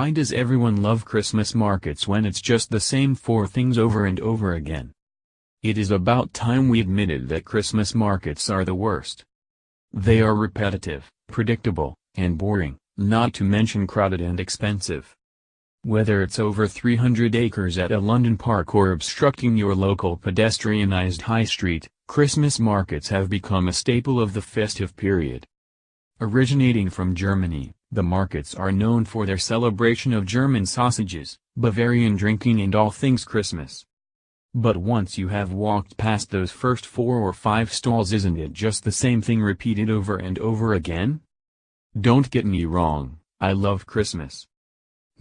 Why does everyone love Christmas markets when it's just the same four things over and over again? It is about time we admitted that Christmas markets are the worst. They are repetitive, predictable, and boring, not to mention crowded and expensive. Whether it's over 300 acres at a London park or obstructing your local pedestrianized high street, Christmas markets have become a staple of the festive period. Originating from Germany, the markets are known for their celebration of German sausages, Bavarian drinking and all things Christmas. But once you have walked past those first 4 or 5 stalls, isn't it just the same thing repeated over and over again? Don't get me wrong, I love Christmas.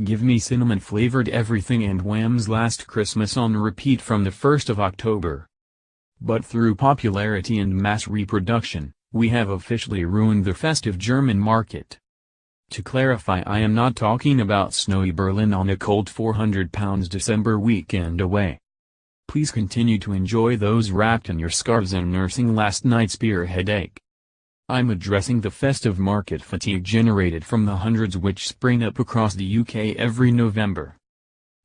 Give me cinnamon-flavored everything and Wham's Last Christmas on repeat from the 1st of October. But through popularity and mass reproduction, we have officially ruined the festive German market. To clarify, I am not talking about snowy Berlin on a cold 400-pound December weekend away. Please continue to enjoy those wrapped in your scarves and nursing last night's beer headache. I'm addressing the festive market fatigue generated from the hundreds which spring up across the UK every November.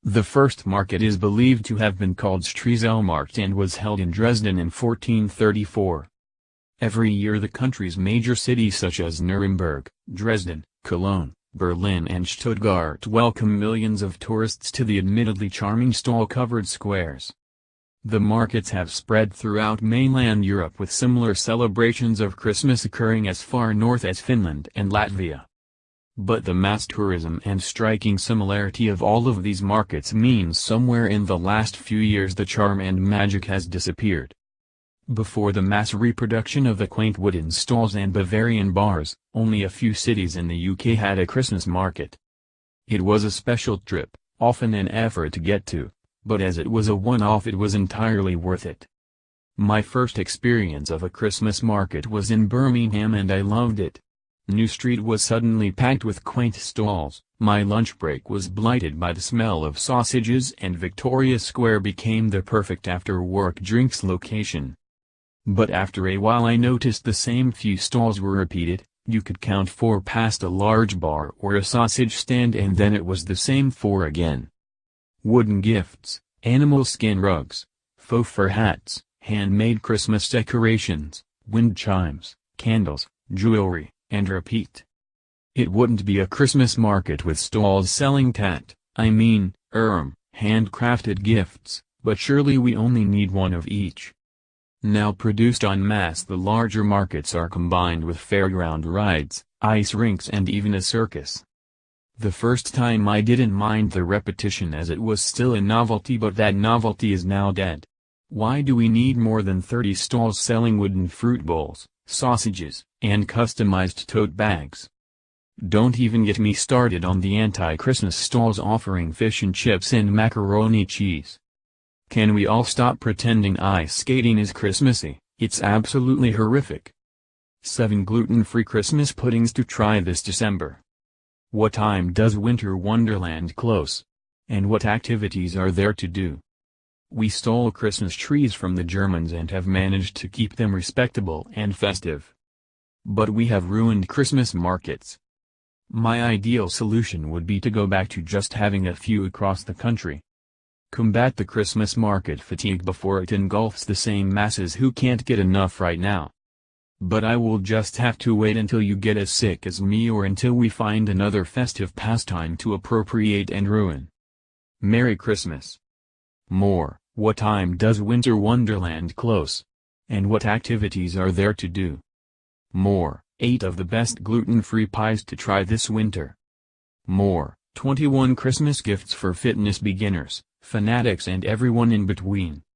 The first market is believed to have been called Striezelmarkt and was held in Dresden in 1434. Every year the country's major cities such as Nuremberg, Dresden, Cologne, Berlin and Stuttgart welcome millions of tourists to the admittedly charming stall-covered squares. The markets have spread throughout mainland Europe with similar celebrations of Christmas occurring as far north as Finland and Latvia. But the mass tourism and striking similarity of all of these markets means somewhere in the last few years the charm and magic has disappeared. Before the mass reproduction of the quaint wooden stalls and Bavarian bars, only a few cities in the UK had a Christmas market. It was a special trip, often an effort to get to, but as it was a one-off it was entirely worth it. My first experience of a Christmas market was in Birmingham and I loved it. New Street was suddenly packed with quaint stalls, my lunch break was blighted by the smell of sausages and Victoria Square became the perfect after-work drinks location. But after a while I noticed the same few stalls were repeated, you could count 4 past a large bar or a sausage stand and then it was the same 4 again. Wooden gifts, animal skin rugs, faux fur hats, handmade Christmas decorations, wind chimes, candles, jewelry, and repeat. It wouldn't be a Christmas market with stalls selling handcrafted gifts, but surely we only need one of each. Now produced en masse, the larger markets are combined with fairground rides, ice rinks and even a circus. The first time I didn't mind the repetition as it was still a novelty, but that novelty is now dead. Why do we need more than 30 stalls selling wooden fruit bowls, sausages, and customized tote bags? Don't even get me started on the anti-Christmas stalls offering fish and chips and macaroni cheese. Can we all stop pretending ice skating is Christmassy? It's absolutely horrific. 7 gluten-free Christmas puddings to try this December. What time does Winter Wonderland close? And what activities are there to do? We stole Christmas trees from the Germans and have managed to keep them respectable and festive. But we have ruined Christmas markets. My ideal solution would be to go back to just having a few across the country. Combat the Christmas market fatigue before it engulfs the same masses who can't get enough right now. But I will just have to wait until you get as sick as me or until we find another festive pastime to appropriate and ruin. Merry Christmas. More, what time does Winter Wonderland close? And what activities are there to do? More, 8 of the best gluten-free pies to try this winter. More, 21 Christmas gifts for fitness beginners, fanatics and everyone in between.